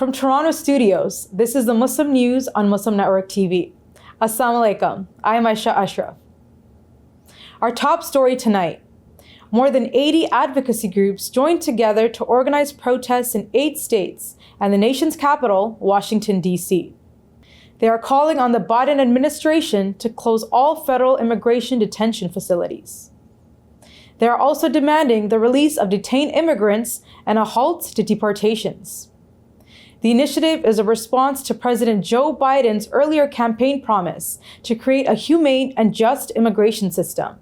From Toronto studios, this is the Muslim News on Muslim Network TV. Assalamu alaikum. I am Aishah Ashraf. Our top story tonight. More than 80 advocacy groups joined together to organize protests in 8 states and the nation's capital, Washington, D.C. They are calling on the Biden administration to close all federal immigration detention facilities. They are also demanding the release of detained immigrants and a halt to deportations. The initiative is a response to President Joe Biden's earlier campaign promise to create a humane and just immigration system.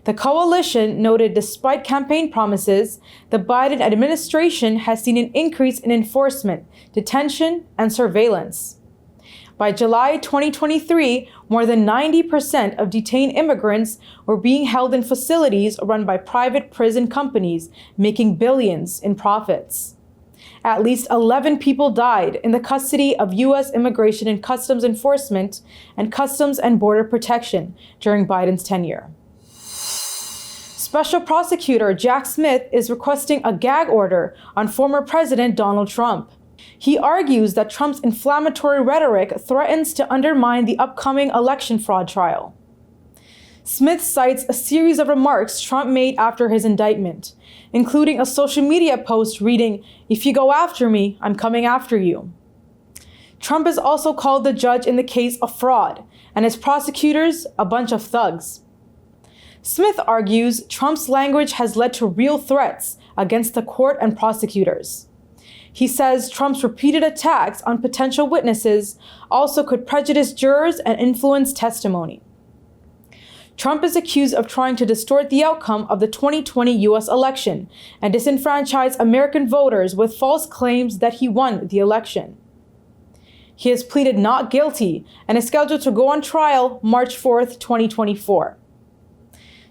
The coalition noted despite campaign promises, the Biden administration has seen an increase in enforcement, detention, and surveillance. By July 2023, more than 90% of detained immigrants were being held in facilities run by private prison companies, making billions in profits. At least 11 people died in the custody of U.S. Immigration and Customs Enforcement and Customs and Border Protection during Biden's tenure. Special Prosecutor Jack Smith is requesting a gag order on former President Donald Trump. He argues that Trump's inflammatory rhetoric threatens to undermine the upcoming election fraud trial. Smith cites a series of remarks Trump made after his indictment, including a social media post reading, "If you go after me, I'm coming after you." Trump has also called the judge in the case a fraud and his prosecutors a bunch of thugs. Smith argues Trump's language has led to real threats against the court and prosecutors. He says Trump's repeated attacks on potential witnesses also could prejudice jurors and influence testimony. Trump is accused of trying to distort the outcome of the 2020 U.S. election and disenfranchise American voters with false claims that he won the election. He has pleaded not guilty and is scheduled to go on trial March 4th, 2024.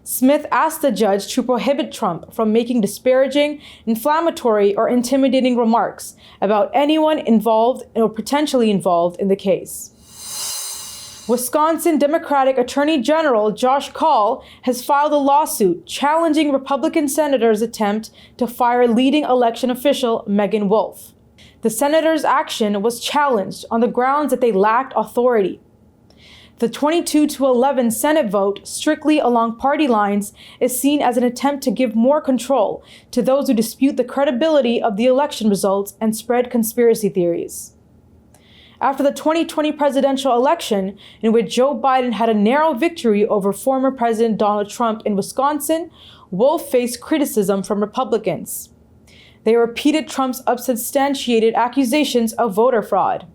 Smith asked the judge to prohibit Trump from making disparaging, inflammatory, or intimidating remarks about anyone involved or potentially involved in the case. Wisconsin Democratic Attorney General Josh Kaul has filed a lawsuit challenging Republican senators' attempt to fire leading election official Megan Wolfe. The senators' action was challenged on the grounds that they lacked authority. The 22-11 Senate vote, strictly along party lines, is seen as an attempt to give more control to those who dispute the credibility of the election results and spread conspiracy theories. After the 2020 presidential election, in which Joe Biden had a narrow victory over former President Donald Trump in Wisconsin, Wolfe faced criticism from Republicans. They repeated Trump's unsubstantiated accusations of voter fraud.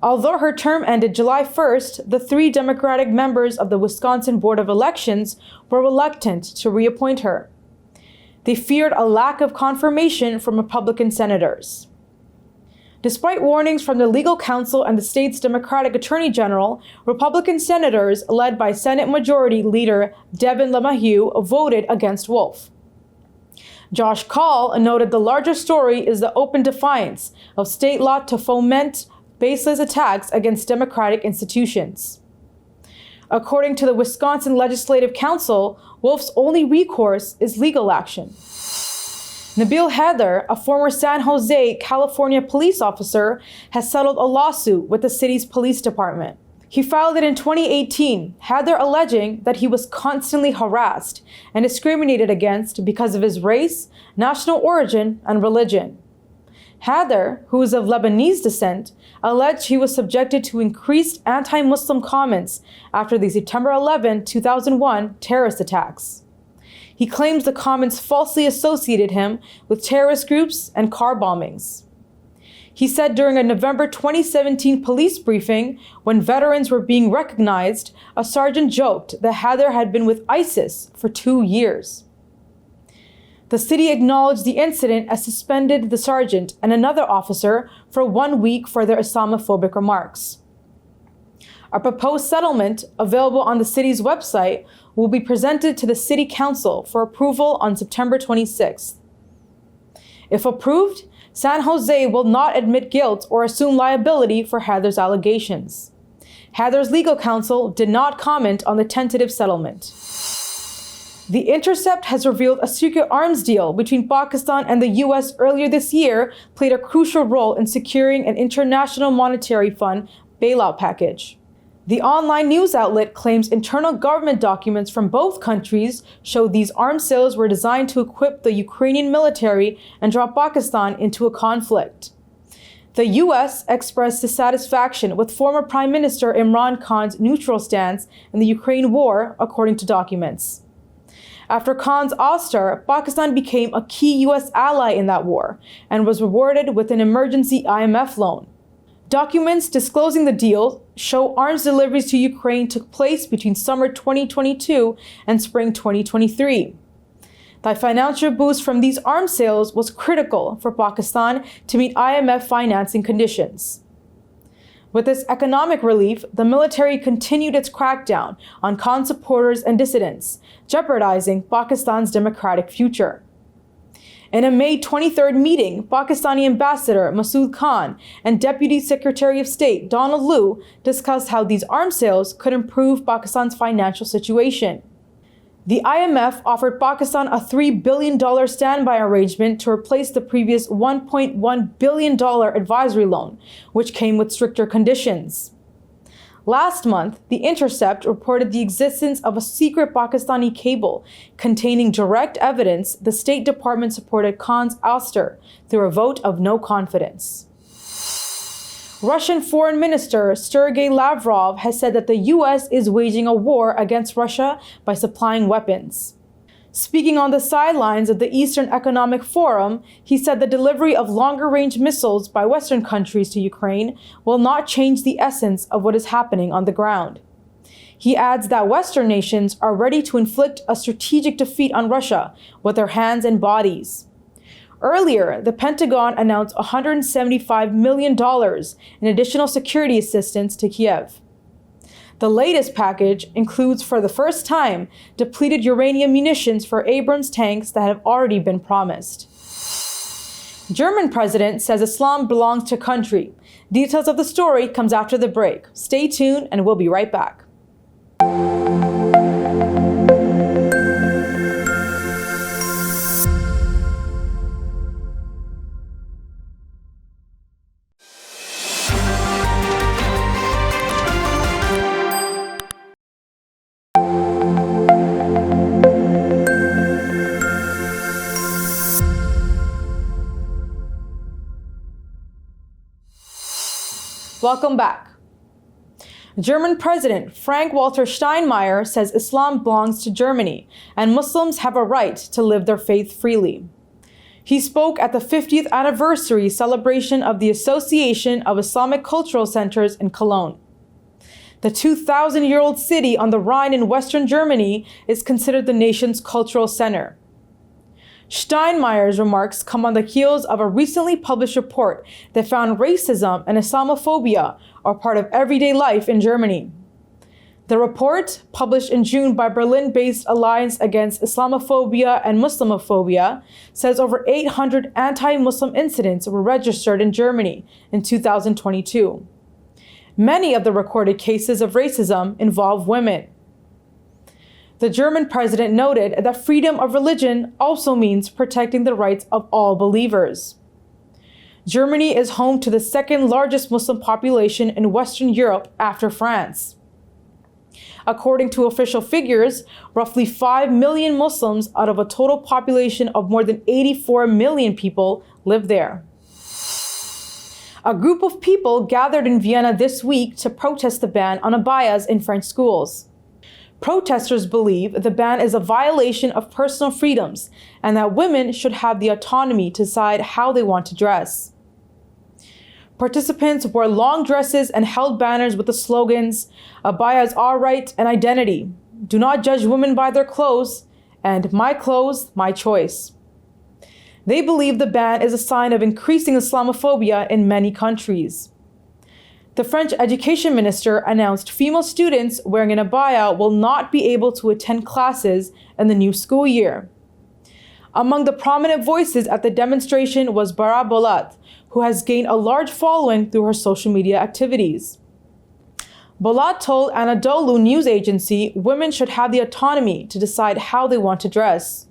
Although her term ended July 1st, the 3 Democratic members of the Wisconsin Board of Elections were reluctant to reappoint her. They feared a lack of confirmation from Republican senators. Despite warnings from the legal counsel and the state's Democratic Attorney General, Republican senators, led by Senate Majority Leader Devin LeMahieu, voted against Wolfe. Josh Kaul noted the larger story is the open defiance of state law to foment baseless attacks against democratic institutions. According to the Wisconsin Legislative Council, Wolfe's only recourse is legal action. Nabil Heather, a former San Jose, California police officer, has settled a lawsuit with the city's police department. He filed it in 2018, Heather alleging that he was constantly harassed and discriminated against because of his race, national origin, and religion. Heather, who is of Lebanese descent, alleged he was subjected to increased anti-Muslim comments after the September 11, 2001 terrorist attacks. He claims the comments falsely associated him with terrorist groups and car bombings. He said during a November 2017 police briefing, when veterans were being recognized, a sergeant joked that Heather had been with ISIS for 2 years. The city acknowledged the incident and suspended the sergeant and another officer for 1 week for their Islamophobic remarks. A proposed settlement, available on the city's website, will be presented to the City Council for approval on September 26th. If approved, San Jose will not admit guilt or assume liability for Heather's allegations. Heather's legal counsel did not comment on the tentative settlement. The Intercept has revealed a secret arms deal between Pakistan and the US earlier this year played a crucial role in securing an International Monetary Fund bailout package. The online news outlet claims internal government documents from both countries show these arms sales were designed to equip the Ukrainian military and draw Pakistan into a conflict. The US expressed dissatisfaction with former Prime Minister Imran Khan's neutral stance in the Ukraine war, according to documents. After Khan's ouster, Pakistan became a key US ally in that war and was rewarded with an emergency IMF loan. Documents disclosing the deal show arms deliveries to Ukraine took place between summer 2022 and spring 2023. The financial boost from these arms sales was critical for Pakistan to meet IMF financing conditions. With this economic relief, the military continued its crackdown on Khan supporters and dissidents, jeopardizing Pakistan's democratic future. In a May 23rd meeting, Pakistani Ambassador Masood Khan and Deputy Secretary of State Donald Lu discussed how these arms sales could improve Pakistan's financial situation. The IMF offered Pakistan a $3 billion standby arrangement to replace the previous $1.1 billion advisory loan, which came with stricter conditions. Last month, The Intercept reported the existence of a secret Pakistani cable containing direct evidence the State Department supported Khan's ouster through a vote of no confidence. Russian Foreign Minister Sergei Lavrov has said that the US is waging a war against Russia by supplying weapons. Speaking on the sidelines of the Eastern Economic Forum, he said the delivery of longer-range missiles by Western countries to Ukraine will not change the essence of what is happening on the ground. He adds that Western nations are ready to inflict a strategic defeat on Russia with their hands and bodies. Earlier, the Pentagon announced $175 million in additional security assistance to Kiev. The latest package includes, for the first time, depleted uranium munitions for Abrams tanks that have already been promised. German president says Islam belongs to country. Details of the story comes after the break. Stay tuned and we'll be right back. Welcome back. German President Frank-Walter Steinmeier says Islam belongs to Germany and Muslims have a right to live their faith freely. He spoke at the 50th anniversary celebration of the Association of Islamic Cultural Centers in Cologne. The 2,000-year-old city on the Rhine in Western Germany is considered the nation's cultural center. Steinmeier's remarks come on the heels of a recently published report that found racism and Islamophobia are part of everyday life in Germany. The report, published in June by Berlin-based Alliance Against Islamophobia and Muslimophobia, says over 800 anti-Muslim incidents were registered in Germany in 2022. Many of the recorded cases of racism involve women. The German president noted that freedom of religion also means protecting the rights of all believers. Germany is home to the second largest Muslim population in Western Europe after France. According to official figures, roughly 5 million Muslims out of a total population of more than 84 million people live there. A group of people gathered in Vienna this week to protest the ban on abayas in French schools. Protesters believe the ban is a violation of personal freedoms and that women should have the autonomy to decide how they want to dress. Participants wore long dresses and held banners with the slogans, "Abaya is our right and identity," "Do not judge women by their clothes," and "My clothes, my choice." They believe the ban is a sign of increasing Islamophobia in many countries. The French education minister announced female students wearing an abaya will not be able to attend classes in the new school year. Among the prominent voices at the demonstration was Bailout, who has gained a large following through her social media activities. Bolat told Anadolu news agency women should have the autonomy to decide how they want to dress.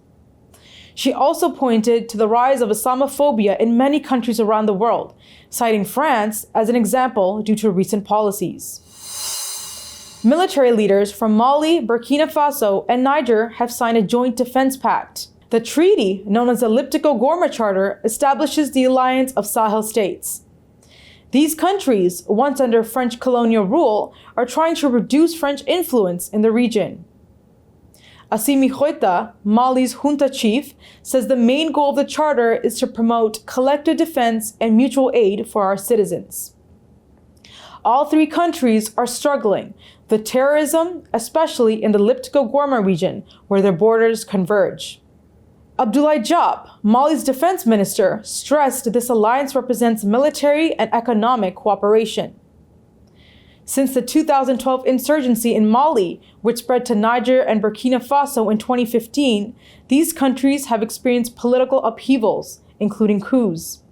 She also pointed to the rise of Islamophobia in many countries around the world, citing France as an example due to recent policies. Military leaders from Mali, Burkina Faso, and Niger have signed a joint defense pact. The treaty, known as the Liptiko-Gorma Charter, establishes the alliance of Sahel states. These countries, once under French colonial rule, are trying to reduce French influence in the region. Assimi Goïta, Mali's junta chief, says the main goal of the charter is to promote collective defense and mutual aid for our citizens. All three countries are struggling with terrorism, especially in the Liptiko-Gorma region, where their borders converge. Abdoulaye Diop, Mali's defense minister, stressed this alliance represents military and economic cooperation. Since the 2012 insurgency in Mali, which spread to Niger and Burkina Faso in 2015, these countries have experienced political upheavals, including coups.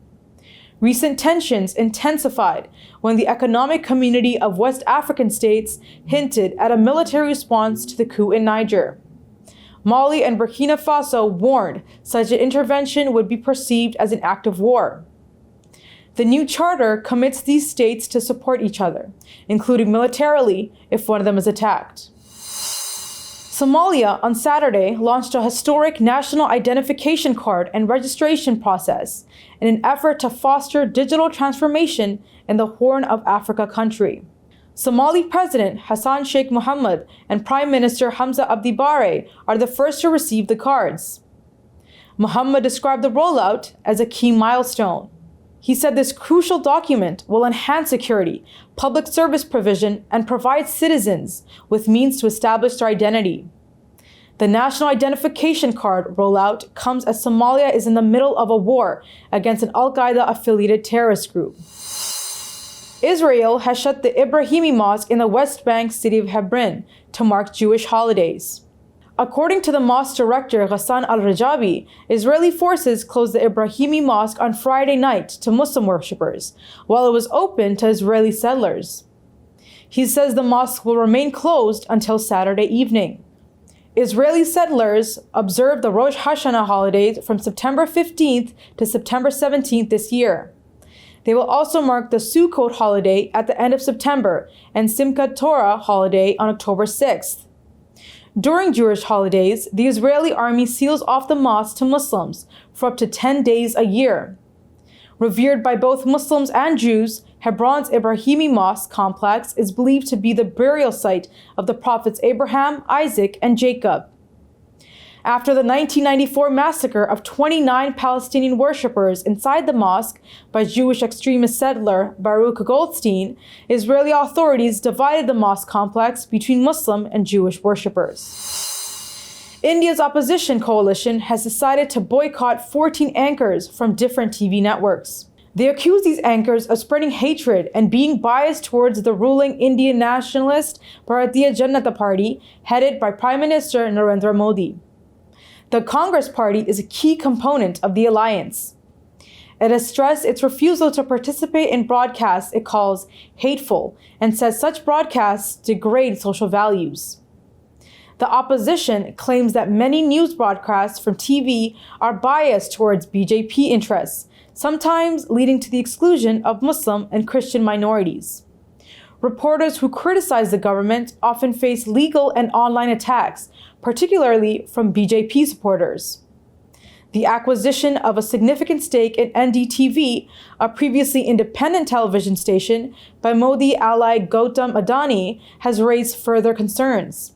Recent tensions intensified when the Economic Community of West African States hinted at a military response to the coup in Niger. Mali and Burkina Faso warned such an intervention would be perceived as an act of war. The new charter commits these states to support each other, including militarily if one of them is attacked. Somalia on Saturday launched a historic national identification card and registration process in an effort to foster digital transformation in the Horn of Africa country. Somali President Hassan Sheikh Mohamud and Prime Minister Hamza Abdi Barre are the first to receive the cards. Mohamud described the rollout as a key milestone. He said this crucial document will enhance security, public service provision, and provide citizens with means to establish their identity. The National Identification Card rollout comes as Somalia is in the middle of a war against an al-Qaeda-affiliated terrorist group. Israel has shut the Ibrahimi Mosque in the West Bank city of Hebron to mark Jewish holidays. According to the mosque director Ghassan al-Rajabi, Israeli forces closed the Ibrahimi Mosque on Friday night to Muslim worshippers, while it was open to Israeli settlers. He says the mosque will remain closed until Saturday evening. Israeli settlers observed the Rosh Hashanah holidays from September 15th to September 17th this year. They will also mark the Sukkot holiday at the end of September and Simchat Torah holiday on October 6th. During Jewish holidays, the Israeli army seals off the mosque to Muslims for up to 10 days a year. Revered by both Muslims and Jews, Hebron's Ibrahimi Mosque complex is believed to be the burial site of the prophets Abraham, Isaac, and Jacob. After the 1994 massacre of 29 Palestinian worshippers inside the mosque by Jewish extremist settler Baruch Goldstein, Israeli authorities divided the mosque complex between Muslim and Jewish worshippers. India's opposition coalition has decided to boycott 14 anchors from different TV networks. They accuse these anchors of spreading hatred and being biased towards the ruling Indian nationalist Bharatiya Janata Party, headed by Prime Minister Narendra Modi. The Congress Party is a key component of the alliance. It has stressed its refusal to participate in broadcasts it calls hateful and says such broadcasts degrade social values. The opposition claims that many news broadcasts from TV are biased towards BJP interests, sometimes leading to the exclusion of Muslim and Christian minorities. Reporters who criticize the government often face legal and online attacks, particularly from BJP supporters. The acquisition of a significant stake in NDTV, a previously independent television station, by Modi ally Gautam Adani has raised further concerns.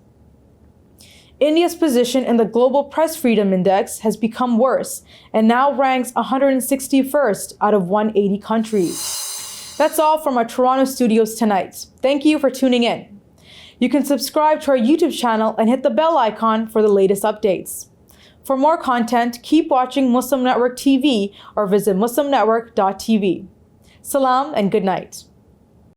India's position in the Global Press Freedom Index has become worse and now ranks 161st out of 180 countries. That's all from our Toronto studios tonight. Thank you for tuning in. You can subscribe to our YouTube channel and hit the bell icon for the latest updates. For more content, keep watching Muslim Network TV or visit muslimnetwork.tv. Salam and good night.